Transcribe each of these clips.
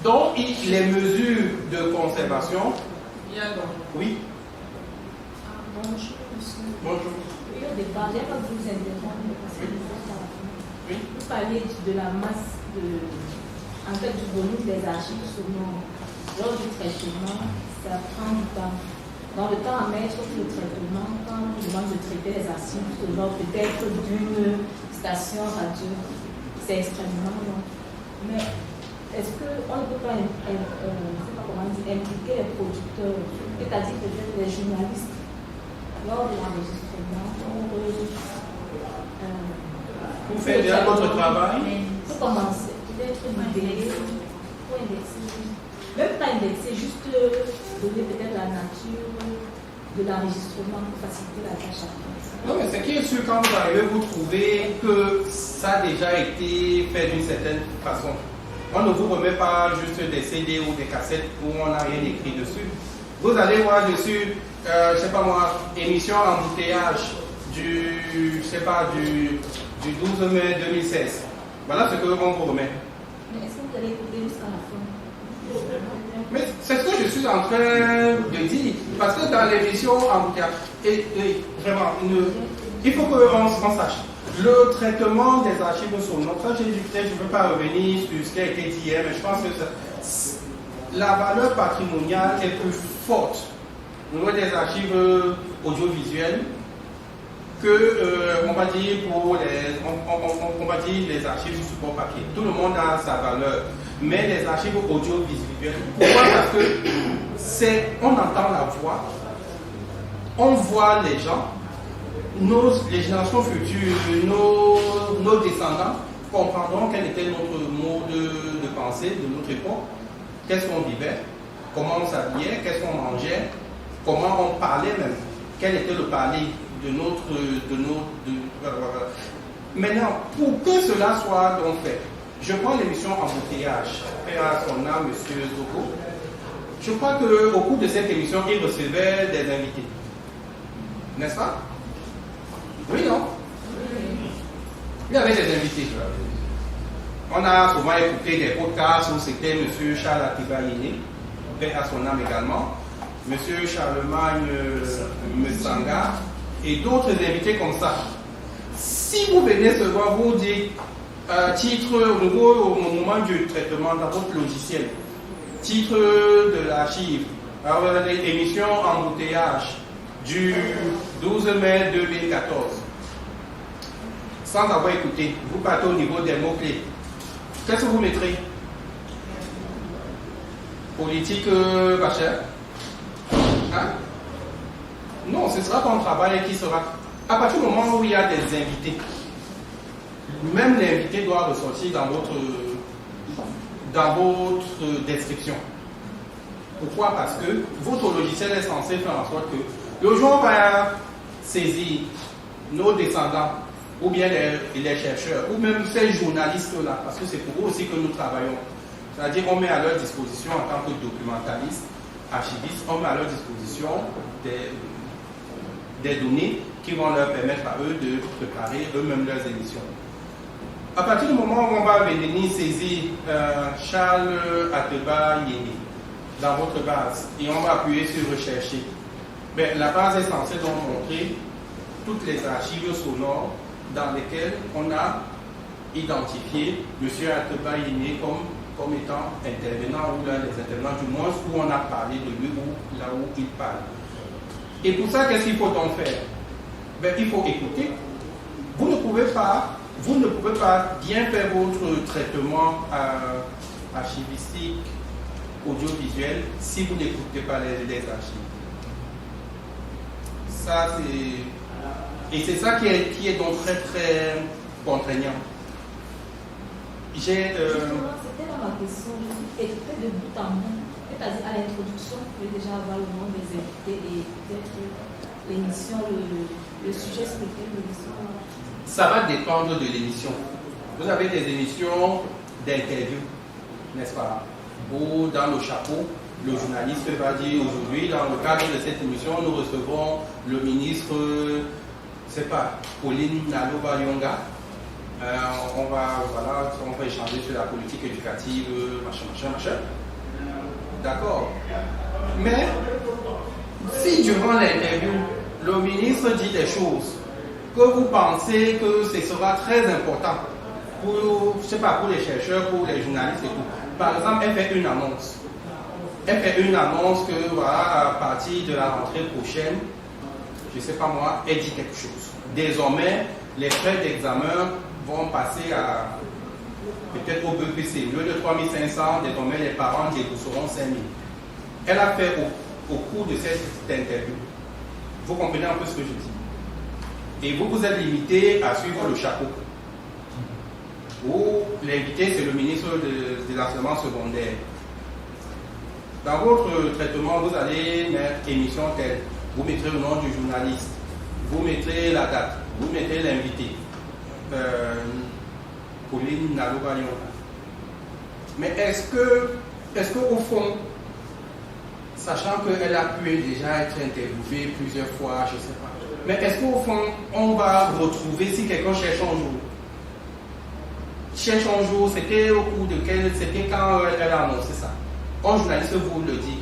Donc, les mesures de conservation. Oui. Bonjour, monsieur. Bonjour. Oui, au départ, je n'ai pas vous interrompre parce que Oui. vous parlez de la masse en fait, du volume des archives sonores. Lors du traitement, ça prend du temps. Dans le temps à mettre pour le traitement, quand on demande de traiter les archives sonores, peut-être d'une station radio, c'est extrêmement long. Mais est-ce qu'on ne peut pas, impliquer les producteurs, c'est-à-dire peut-être les journalistes, lors de l'enregistrement, pour faire déjà votre travail? Pour commencer, peut-être une idée, pour indexer. Même pas indexer, juste donner peut-être la nature de l'enregistrement pour faciliter la tâche à faire. Non, mais ce qui est sûr, quand vous arrivez, vous trouvez que ça a déjà été fait d'une certaine façon. On ne vous remet pas juste des CD ou des cassettes où on n'a rien écrit dessus. Vous allez voir dessus, je ne sais pas moi, émission embouteillage du 12 mai 2016. Voilà ce que l'on vous remet. Mais est-ce que vous allez écouter jusqu'à la fin? Mais c'est ce que je suis en train de dire. Parce que dans l'émission embouteillage, et vraiment, il faut qu'on sache. Le traitement des archives sonores, ça je ne veux pas revenir sur ce qui a été dit hier, mais je pense que la valeur patrimoniale est plus forte au niveau des archives audiovisuelles que, on va dire, pour les archives sur support papier. Tout le monde a sa valeur. Mais les archives audiovisuelles, pourquoi? Parce que on entend la voix, on voit les gens, les générations futures, nos descendants comprendront quel était notre mode de pensée de notre époque, qu'est-ce qu'on vivait, comment on s'habillait, qu'est-ce qu'on mangeait, comment on parlait même, quel était le parler de Maintenant, pour que cela soit donc fait, je prends l'émission Embouteillage, et à son âme, M. Zogo. Je crois qu'au cours de cette émission, il recevait des invités. N'est-ce pas? Oui, non? Il y avait des invités. On a souvent écouté des podcasts où c'était M. Charles Atiba-Yéné, père à son âme également, M. Charlemagne Messanga, et d'autres invités comme ça. Si vous venez seulement vous dire titre au moment du traitement dans votre logiciel, titre de l'archive, émission embouteillage du 12 mai 2014, sans avoir écouté, vous partez au niveau des mots-clés. Qu'est-ce que vous mettrez? Politique pas cher? Hein? Non, ce sera ton travail qui sera. À partir du moment où il y a des invités, même l'invité doit ressortir dans votre description. Pourquoi? Parce que votre logiciel est censé faire en sorte que le jour où on va saisir nos descendants, ou bien les chercheurs, ou même ces journalistes-là, parce que c'est pour eux aussi que nous travaillons. C'est-à-dire qu'on met à leur disposition en tant que documentaliste, archiviste, on met à leur disposition des données qui vont leur permettre à eux de préparer eux-mêmes leurs émissions. À partir du moment où on va venir saisir Charles Atiba-Yéné dans votre base et on va appuyer sur rechercher, ben, la base est censée donc montrer toutes les archives sonores dans lesquelles on a identifié M. Atiba-Yéné comme étant intervenant, ou là les intervenants du moins où on a parlé de lui ou là où il parle. Et pour ça, qu'est-ce qu'il faut donc faire? Ben, il faut écouter. Vous ne pouvez pas bien faire votre traitement archivistique, audiovisuel, si vous n'écoutez pas les archives. Ça, et c'est ça qui est donc très très contraignant. C'était dans ma question, écouter de bout en bout. C'est-à-dire à l'introduction, vous pouvez déjà avoir le nom des invités et peut-être l'émission, le sujet sur lequel l'émission. Ça va dépendre de l'émission. Vous avez des émissions d'interview, n'est-ce pas? Où dans le chapeau, le journaliste va dire aujourd'hui, dans le cadre de cette émission, nous recevons le ministre, je ne sais pas, Pauline Naloba Yonga, On va échanger sur la politique éducative, machin. D'accord. Mais, si durant l'interview, le ministre dit des choses que vous pensez que ce sera très important pour, je sais pas, pour les chercheurs, pour les journalistes et tout. Par exemple, elle fait une annonce. Elle fait une annonce que, voilà, à partir de la rentrée prochaine, je sais pas moi, elle dit quelque chose. Désormais, les frais d'examen vont passer à peut-être au BPC. Au lieu de 3 500, désormais les parents débourseront 5 000. Elle a fait au cours de cette interview. Vous comprenez un peu ce que je dis. Et vous êtes limité à suivre le chapeau. Ou l'invité, c'est le ministre de l'enseignement secondaire. Dans votre traitement, vous allez mettre émission telle. Vous mettrez le nom du journaliste. Vous mettrez la date. Vous mettrez l'invité. Pauline Nalobalion. Mais est-ce que au fond, sachant qu'elle a pu déjà être interviewée plusieurs fois, je ne sais pas, mais est-ce qu'au fond, on va retrouver, si quelqu'un cherche un jour, c'était au cours de c'était quand elle a annoncé ça. Un journaliste vous le dit.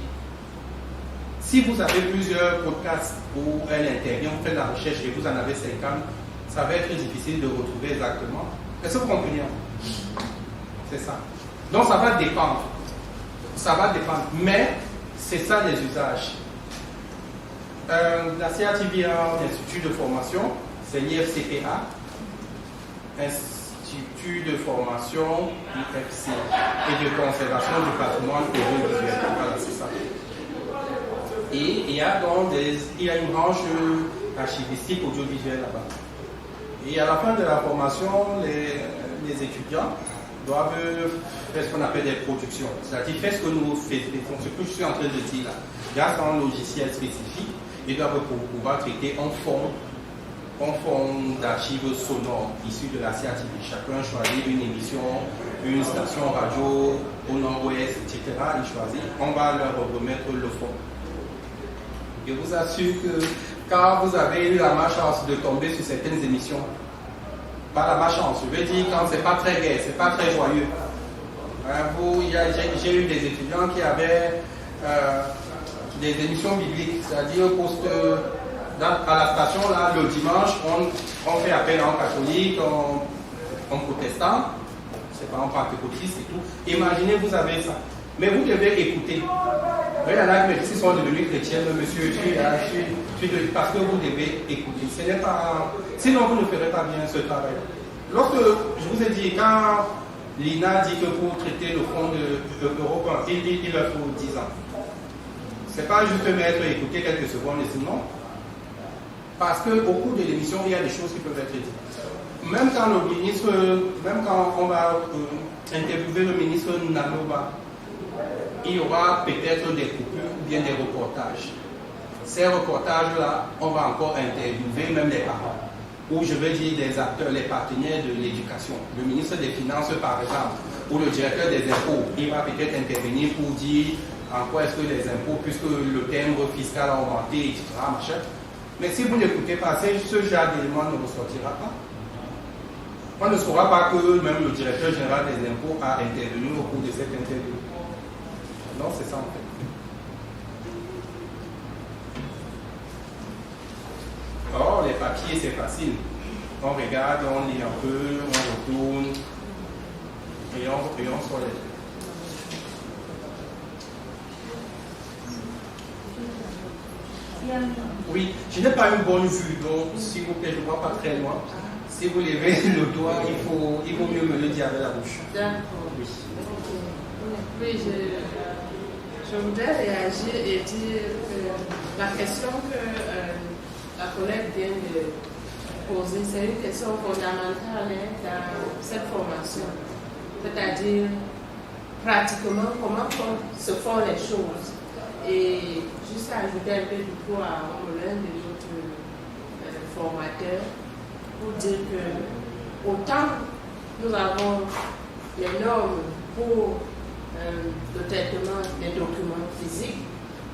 Si vous avez plusieurs podcasts où elle intervient, vous faites la recherche et vous en avez 50, ça va être difficile de retrouver exactement. Est-ce que vous comprenez? C'est ça. Donc ça va dépendre. Ça va dépendre. Mais c'est ça les usages. La CATV a un institut de formation, c'est l'IFCPA. Institut de formation, IFC, et de conservation du patrimoine audiovisuel. Voilà, c'est ça. Et il y a une branche archivistique audiovisuelle là-bas. Et à la fin de la formation, les étudiants doivent faire ce qu'on appelle des productions. C'est-à-dire faire ce que nous faisons, ce que je suis en train de dire là. Grâce à un logiciel spécifique, ils doivent pouvoir traiter un fond d'archives sonores issues de la CATV. Chacun choisit une émission, une station radio au nord-ouest, etc. Il choisit. On va leur remettre le fond. Je vous assure que quand vous avez eu la malchance de tomber sur certaines émissions, pas la malchance, je veux dire quand c'est pas très gai, c'est pas très joyeux. J'ai eu des étudiants qui avaient des émissions bibliques, c'est-à-dire à la station là, le dimanche, on fait appel en catholique, en protestant, c'est pas en pentecôtiste et tout. Imaginez, vous avez ça. Mais vous devez écouter. Il y en a qui sont devenus chrétiens, monsieur, parce que vous devez écouter. Ce n'est pas, sinon vous ne ferez pas bien ce travail. Lorsque je vous ai dit, quand l'INA dit que pour traiter le fonds de l'Europe, il leur faut 10 ans. C'est pas juste mettre et écouter quelques secondes et sinon. Parce qu'au cours de l'émission, il y a des choses qui peuvent être dites. Même quand on va interviewer le ministre Naloba, il y aura peut-être des coupures ou bien des reportages. Ces reportages-là, on va encore interviewer même les parents, ou je veux dire des acteurs, les partenaires de l'éducation. Le ministre des Finances, par exemple, ou le directeur des impôts, il va peut-être intervenir pour dire en quoi est-ce que les impôts, puisque le timbre fiscal a augmenté, etc. Machin. Mais si vous n'écoutez pas, ce genre d'éléments ne ressortira pas. On ne saura pas que même le directeur général des impôts a intervenu au cours de cette interview. Non, c'est ça en fait. Or, les papiers, c'est facile. On regarde, on lit un peu, on retourne et on sort les trucs. Oui, je n'ai pas une bonne vue, donc s'il vous plaît, je ne vois pas très loin. Si vous levez le doigt, il vaut mieux me le dire avec la bouche. D'accord. Oui, je voudrais réagir et dire que la question que la collègue vient de poser, c'est une question fondamentale dans cette formation. C'est-à-dire, pratiquement, comment se font les choses. Et juste à ajouter un peu du coup à l'un des autres formateurs, pour dire que autant nous avons les normes pour le traitement des documents physiques,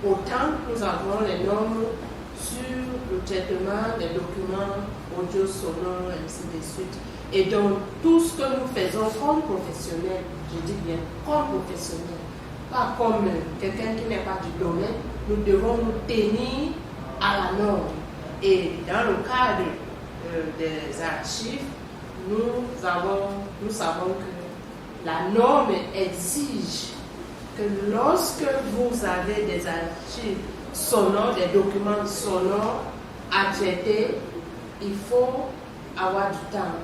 autant nous avons les normes sur le traitement des documents audio, sonores, ainsi de suite. Et donc, tout ce que nous faisons comme professionnels, je dis bien comme professionnels, pas comme quelqu'un qui n'est pas du domaine, nous devons nous tenir à la norme. Et dans le cadre des archives, nous savons que la norme exige que lorsque vous avez des archives sonores, des documents sonores à traiter, il faut avoir du temps.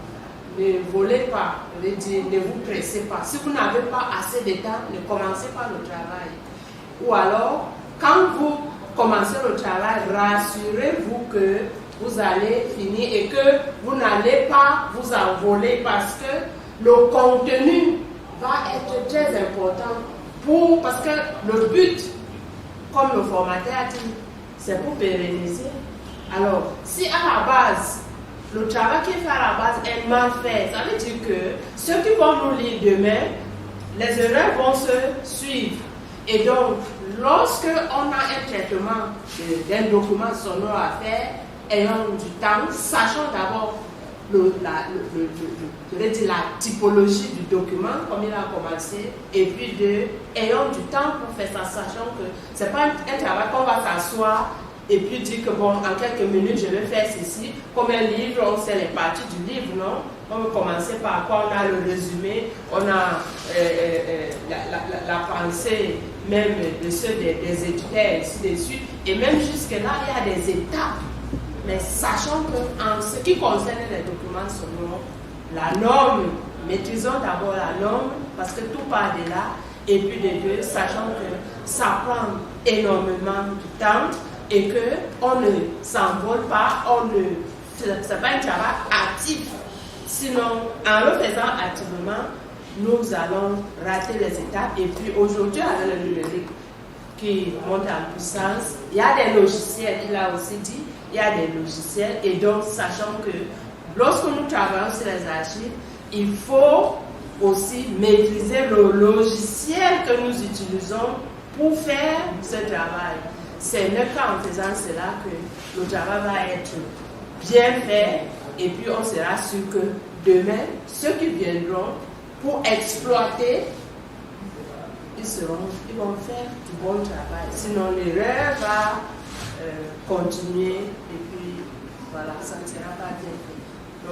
Ne volez pas, je veux dire, ne vous pressez pas. Si vous n'avez pas assez de temps, ne commencez pas le travail. Ou alors, quand vous commencez le travail, rassurez-vous que vous allez finir et que vous n'allez pas vous envoler parce que le contenu va être très important parce que le but, comme le formateur dit, c'est pour pérenniser. Alors, si à la base, le travail qui est fait à la base est mal fait, ça veut dire que ceux qui vont nous lire demain, les erreurs vont se suivre. Et donc, lorsque on a un traitement d'un document sonore à faire, ayant du temps, sachant d'abord la typologie du document, comme il a commencé, et puis ayant du temps pour faire ça, sachant que ce n'est pas un travail qu'on va s'asseoir et puis dire que bon, en quelques minutes, je vais faire ceci. Comme un livre, on sait les parties du livre, non? On va commencer par quoi? On a le résumé, on a la pensée même de ceux des éditeurs, ainsi de suite. Et même jusque-là, il y a des étapes. Mais sachant qu'en ce qui concerne les documents sonores, la norme, maîtrisons d'abord la norme, parce que tout part de là. Et puis de deux, sachant que ça prend énormément de temps, et qu'on ne s'envole pas, ce n'est pas un travail actif. Sinon, en le faisant activement, nous allons rater les étapes. Et puis aujourd'hui, avec le numérique qui monte en puissance, il y a des logiciels, il a aussi dit, il y a des logiciels. Et donc, sachant que lorsque nous travaillons sur les archives, il faut aussi maîtriser le logiciel que nous utilisons pour faire ce travail. C'est le cas en faisant cela que le travail va être bien fait et puis on sera sûr que demain, ceux qui viendront pour exploiter, ils vont faire du bon travail. Sinon, l'erreur va continuer et puis voilà, ça ne sera pas bien fait.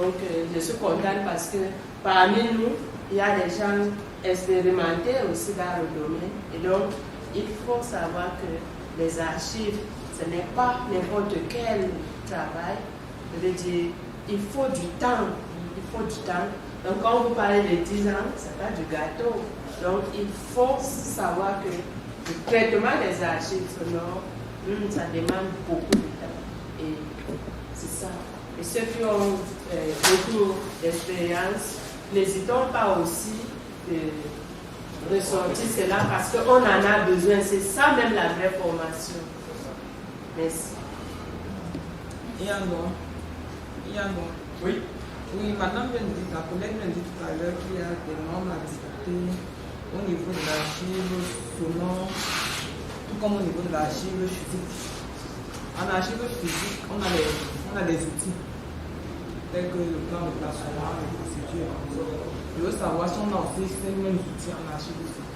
Donc, je suis contente parce que parmi nous, il y a des gens expérimentés aussi dans le domaine et donc, il faut savoir que les archives, ce n'est pas n'importe quel travail. Je veux dire, il faut du temps. Il faut du temps. Donc, quand vous parlez de 10 ans, ce n'est pas du gâteau. Donc, il faut savoir que le traitement des archives sonores, ça demande beaucoup de temps. Et c'est ça. Et ceux qui ont beaucoup d'expérience, n'hésitons pas aussi de ressortir cela parce qu'on en a besoin. C'est ça même la vraie formation. Merci. Yangon. Oui. Oui, madame vient de dire, la collègue vient de dire tout à l'heure qu'il y a des normes à discuter au niveau de l'archive sonore, tout comme au niveau de l'archive physique. En archive physique, on a des outils tels que le plan de placement, les procédures. Je veux savoir si on a aussi ces mêmes outils en archive physique.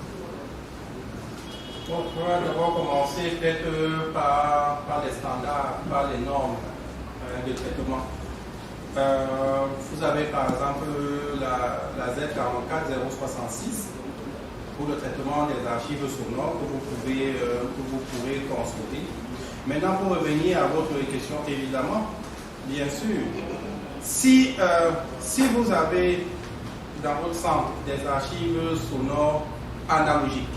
Donc, on va d'abord commencer peut-être par les standards, par les normes de traitement. Vous avez par exemple la Z44066 pour le traitement des archives sonores que vous pourrez consulter. Maintenant, pour revenir à votre question, évidemment, bien sûr, si vous avez dans votre centre des archives sonores analogiques,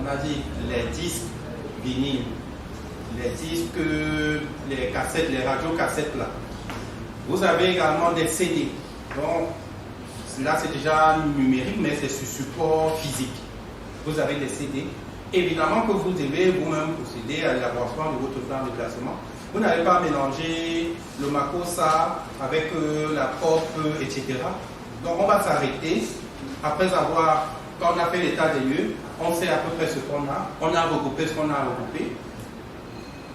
on a dit les disques vinyles, les disques, les cassettes, les radiocassettes là. Vous avez également des CD. Donc, là c'est déjà numérique, mais c'est sur support physique. Vous avez des CD. Évidemment que vous devez vous-même procéder à l'élaboration de votre plan de classement. Vous n'allez pas mélanger le Makosa avec la POP, etc. Donc on va s'arrêter après avoir, quand on a fait l'état des lieux, on sait à peu près ce qu'on a, on a regroupé ce qu'on a regroupé.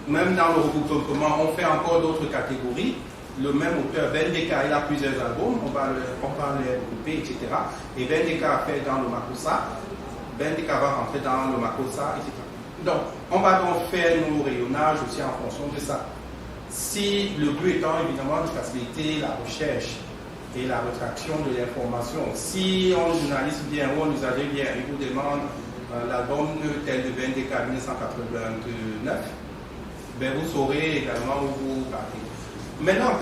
Même dans le regroupement, on fait encore d'autres catégories. le même auteur, Ben Deka, il a plusieurs albums, on va les regrouper, etc. Et Ben Deka a fait dans le Makossa, Ben Deka va rentrer dans le Makossa, etc. Donc, on va donc faire nos rayonnages aussi en fonction de ça. Si le but étant évidemment de faciliter la recherche et la retraction de l'information, si un journaliste vient ou un usager vient et vous demande l'album tel de Ben Deka 1989, ben vous saurez également où vous partez. Maintenant,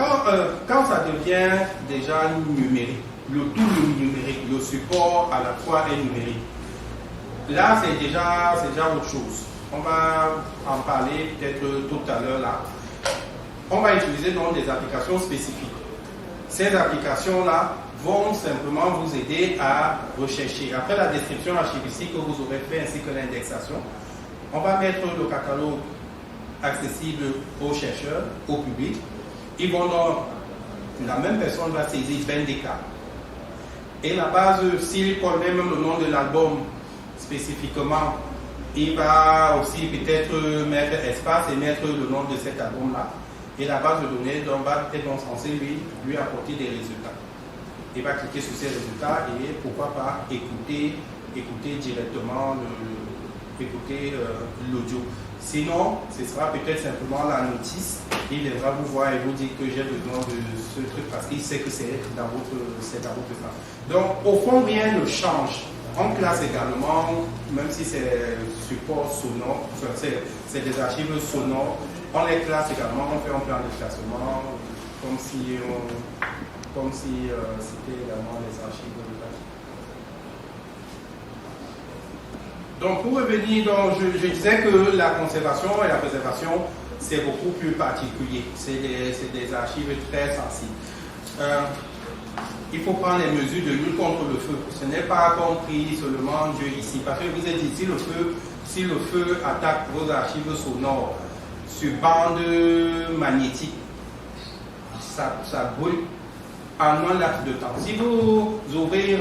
quand ça devient déjà numérique, le tout numérique, le support à la fois est numérique, là c'est déjà autre chose. On va en parler peut-être tout à l'heure là. On va utiliser donc des applications spécifiques. Ces applications-là vont simplement vous aider à rechercher. Après la description archivistique que vous aurez fait ainsi que l'indexation, on va mettre le catalogue accessible aux chercheurs, au public. Ils vont donc, la même personne va saisir Ben Deka. Et la base, s'il connaît même le nom de l'album spécifiquement, il va aussi peut-être mettre espace et mettre le nom de cet album-là. Et la base de données donc, va être censée lui apporter des résultats. Il va cliquer sur ces résultats et pourquoi pas écouter directement l'audio. Sinon, ce sera peut-être simplement la notice. Il viendra vous voir et vous dire que j'ai besoin de ce truc parce qu'il sait que c'est dans votre plan. Donc, au fond, rien ne change. On classe également, même si c'est support sonore, c'est des archives sonores, on les classe également, on fait un plan de classement, comme si c'était également les archives de l'âge. Donc pour revenir, donc, je disais que la conservation et la préservation, c'est beaucoup plus particulier, c'est des archives très sensibles. Il faut prendre les mesures de lutte contre le feu. Ce n'est pas compris seulement Dieu ici. Parce que vous êtes dit, si le feu attaque vos archives sonores sur bande magnétique, ça brûle en un laps de temps. Si vous ouvrez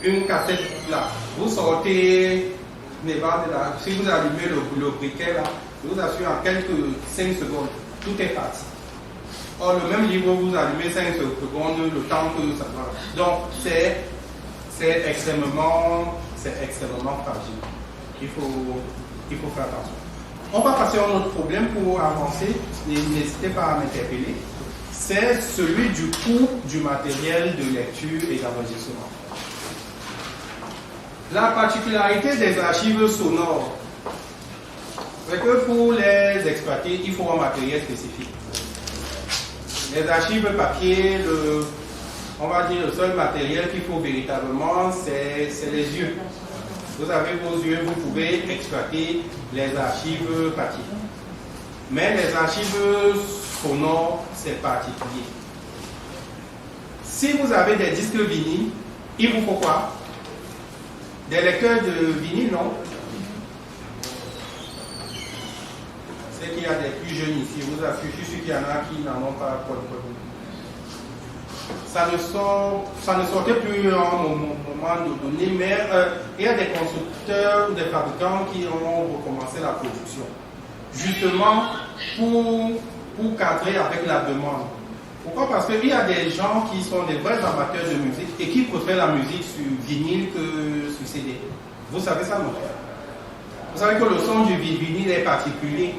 une cassette là, vous sortez les bandes là, si vous allumez le briquet là, je vous assure en quelques 5 secondes, tout est parti. Or, le même livre, vous allumez 5 secondes, le temps que ça va. Donc, c'est extrêmement fragile. Il faut faire attention. On va passer à un autre problème pour avancer. N'hésitez pas à m'interpeller. C'est celui du coût du matériel de lecture et d'enregistrement. La particularité des archives sonores, c'est que pour les exploiter, il faut un matériel spécifique. Les archives papier, on va dire le seul matériel qu'il faut véritablement, c'est les yeux. Vous avez vos yeux, vous pouvez exploiter les archives papier. Mais les archives sonores, c'est particulier. Si vous avez des disques vinyles, il vous faut quoi? Des lecteurs de vinyle, non? C'est qu'il y a des plus jeunes ici, je vous assure, je suis sûr qu'il y en a qui n'en ont pas. Ça ne sortait plus à un moment donné, mais il y a des constructeurs, des fabricants qui ont recommencé la production. Justement pour cadrer avec la demande. Pourquoi? Parce qu'il y a des gens qui sont des vrais amateurs de musique et qui préfèrent la musique sur vinyle que sur CD. Vous savez ça, non? Vous savez que le son du vinyle est particulier.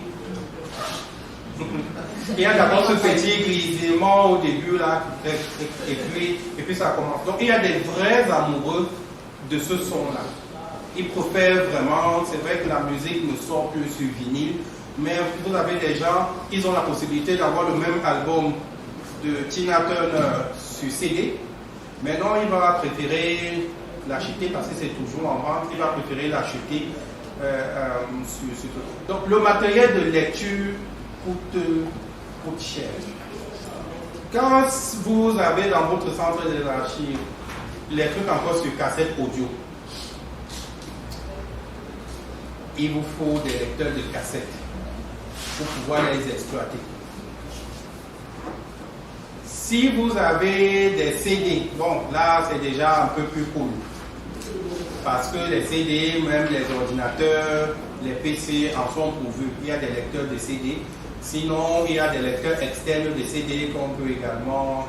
Il y a d'abord ce petit grisement au début là, et puis ça commence. Donc il y a des vrais amoureux de ce son-là. Ils préfèrent vraiment, c'est vrai que la musique ne sort plus sur vinyle, mais vous avez des gens, ils ont la possibilité d'avoir le même album de Tina Turner sur CD. Maintenant, il va préférer l'acheter parce que c'est toujours en vente, il va préférer l'acheter sur. Donc le matériel de lecture coûte cher. Quand vous avez dans votre centre des archives les trucs encore sur cassette audio, il vous faut des lecteurs de cassettes pour pouvoir les exploiter. Si vous avez des CD, bon là c'est déjà un peu plus cool. Parce que les CD, même les ordinateurs, les PC en sont pourvus. Il y a des lecteurs de CD. Sinon, il y a des lecteurs externes de CD qu'on peut également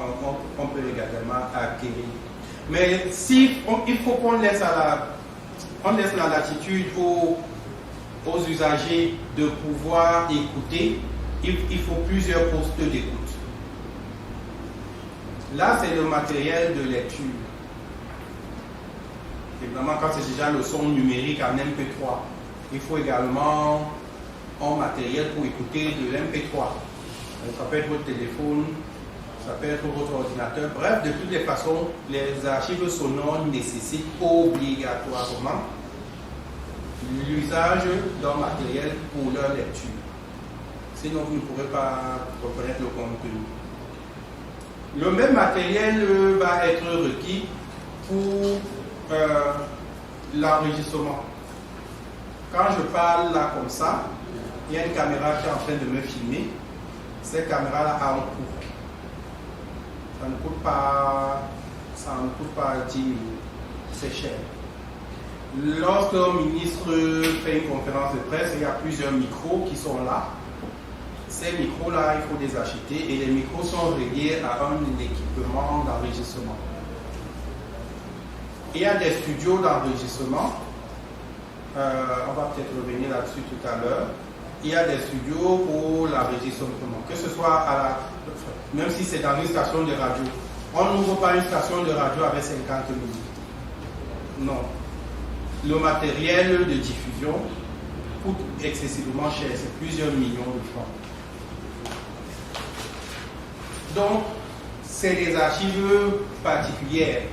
acquérir. Mais il faut qu'on laisse la latitude aux usagers de pouvoir écouter. Il faut plusieurs postes d'écoute. Là, c'est le matériel de lecture. Évidemment, quand c'est déjà le son numérique en MP3, il faut également un matériel pour écouter de l'MP3. Ça peut être votre téléphone, ça peut être votre ordinateur. Bref, de toutes les façons, les archives sonores nécessitent obligatoirement l'usage d'un matériel pour leur lecture. Sinon, vous ne pourrez pas reconnaître le contenu. Le même matériel va être requis pour l'enregistrement. Quand je parle là comme ça, il y a une caméra qui est en train de me filmer. Cette caméra-là a un coût. Ça ne coûte pas 10 000. C'est cher. Lorsqu'un ministre fait une conférence de presse, il y a plusieurs micros qui sont là. Ces micros-là, il faut les acheter et les micros sont reliés à un équipement d'enregistrement. Il y a des studios d'enregistrement. On va peut-être revenir là-dessus tout à l'heure. Il y a des studios pour l'enregistrement, que ce soit même si c'est dans une station de radio. On n'ouvre pas une station de radio avec 50 minutes. Non. Le matériel de diffusion coûte excessivement cher, c'est plusieurs millions de francs. Donc, c'est des archives particulières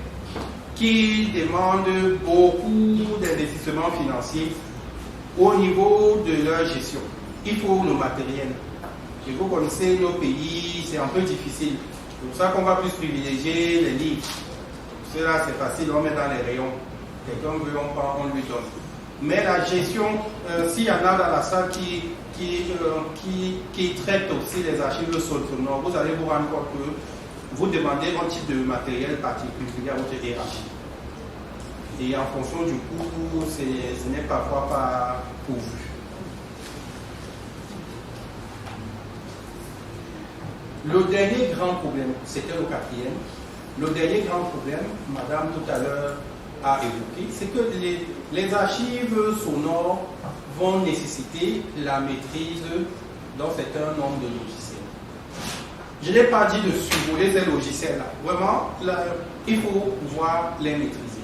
qui demandent beaucoup d'investissements financiers au niveau de leur gestion. Il faut le matériel. Et vous connaissez nos pays, c'est un peu difficile. C'est pour ça qu'on va plus privilégier les livres. Cela, c'est facile, on met dans les rayons. Quelqu'un veut, on prend, on lui donne. Mais la gestion, s'il y en a dans la salle qui traite aussi les archives sonores, vous allez vous rendre compte que vous demandez un type de matériel particulier à votre hiérarchie. Et en fonction du coût, ce n'est parfois pas pourvu. Le dernier grand problème, c'était le quatrième. Le dernier grand problème, madame tout à l'heure a évoqué, c'est que les archives sonores vont nécessiter la maîtrise d'un certain nombre de logiciels. Je n'ai pas dit de survoler ces logiciels-là. Vraiment, là, il faut pouvoir les maîtriser.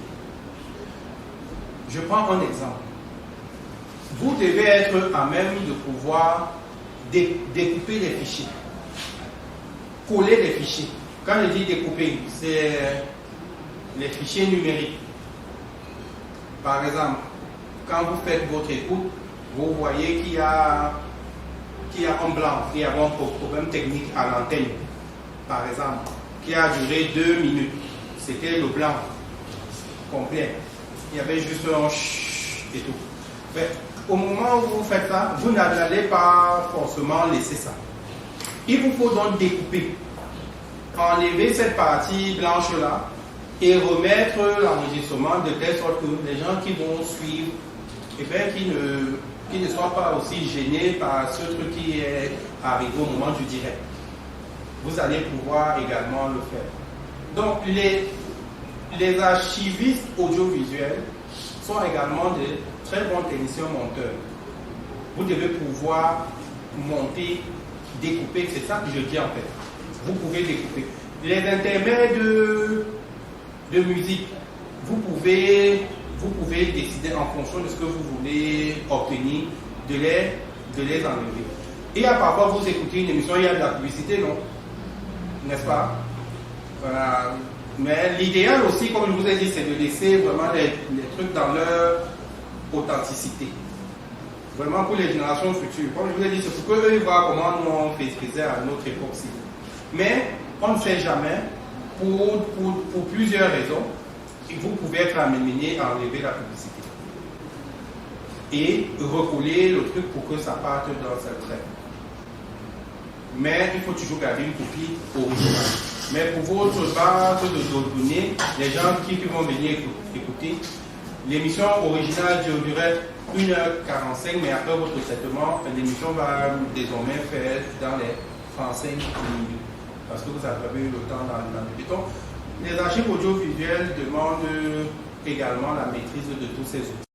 Je prends un exemple. Vous devez être à même de pouvoir découper les fichiers, coller les fichiers. Quand je dis découper, c'est les fichiers numériques. Par exemple, quand vous faites votre écoute, vous voyez qu'il y a un blanc, il y a un problème technique à l'antenne, par exemple, qui a duré 2 minutes. C'était le blanc complet. Il y avait juste un chut et tout. Mais au moment où vous faites ça, vous n'allez pas forcément laisser ça. Il vous faut donc découper, enlever cette partie blanche-là et remettre l'enregistrement de telle sorte que les gens qui vont suivre, eh bien, qui ne soient pas aussi gênés par ce truc qui est arrivé au moment du direct. Vous allez pouvoir également le faire. Donc, les archivistes audiovisuels sont également de très bons techniciens monteurs. Vous devez pouvoir monter, découper, c'est ça que je dis en fait. Vous pouvez découper. Les intermèdes de musique, vous pouvez décider en fonction de ce que vous voulez obtenir de les enlever. Et à parfois vous écoutez une émission, il y a de la publicité, non? N'est-ce pas? Voilà. Mais l'idéal aussi, comme je vous ai dit, c'est de laisser vraiment les trucs dans leur authenticité. Vraiment pour les générations futures. Comme je vous ai dit, c'est pour qu'eux voient comment nous on faisait à notre époque. Mais on ne sait jamais, pour plusieurs raisons, vous pouvez être amené à enlever la publicité et recoller le truc pour que ça parte dans cette traîne. Mais il faut toujours garder une copie originale. Mais pour votre base de données, les gens qui vont venir écouter, L'émission originale durait 1h45, mais après votre traitement, l'émission va désormais faire dans les 35 minutes. Parce que vous avez eu le temps dans le béton. Les archives audiovisuelles demandent également la maîtrise de tous ces outils.